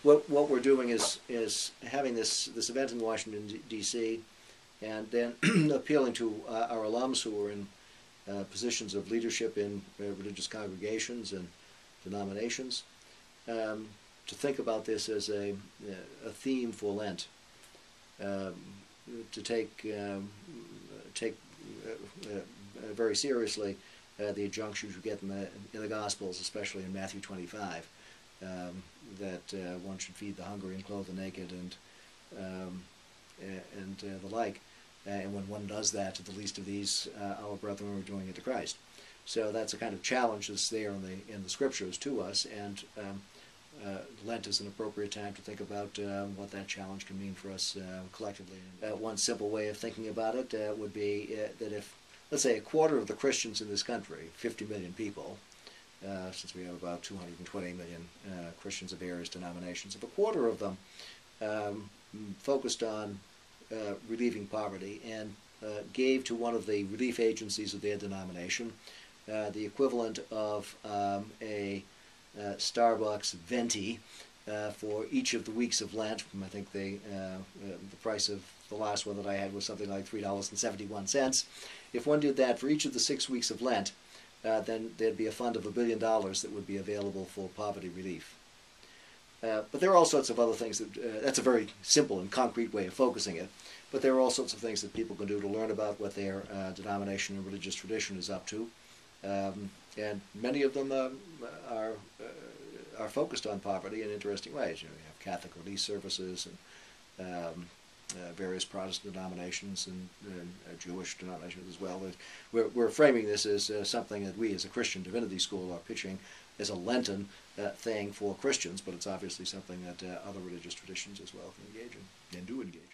what we're doing is having this event in Washington D.C. and then appealing to our alums who are in positions of leadership in religious congregations and denominations to think about this as a theme for Lent, to take very seriously the injunctions you get in the Gospels, especially in Matthew 25, that one should feed the hungry and clothe the naked and the like. And when one does that to the least of these, our brethren are doing it to Christ. So that's a kind of challenge that's there in the Scriptures to us, and Lent is an appropriate time to think about what that challenge can mean for us collectively. One simple way of thinking about it would be that if, let's say, a quarter of the Christians in this country, 50 million people, since we have about 220 million Christians of various denominations, if a quarter of them focused on relieving poverty and gave to one of the relief agencies of their denomination the equivalent of a Starbucks venti for each of the weeks of Lent. I think the price of the last one that I had was something like $3.71. If one did that for each of the 6 weeks of Lent, then there'd be a fund of $1 billion that would be available for poverty relief. But there are all sorts of other things that's a very simple and concrete way of focusing it. But there are all sorts of things that people can do to learn about what their denomination and religious tradition is up to, and many of them are focused on poverty in interesting ways. You have Catholic relief services and various Protestant denominations and Jewish denominations as well. We're framing this as something that we as a Christian Divinity School are pitching as a Lenten thing for Christians, but it's obviously something that other religious traditions as well can engage in and do engage in.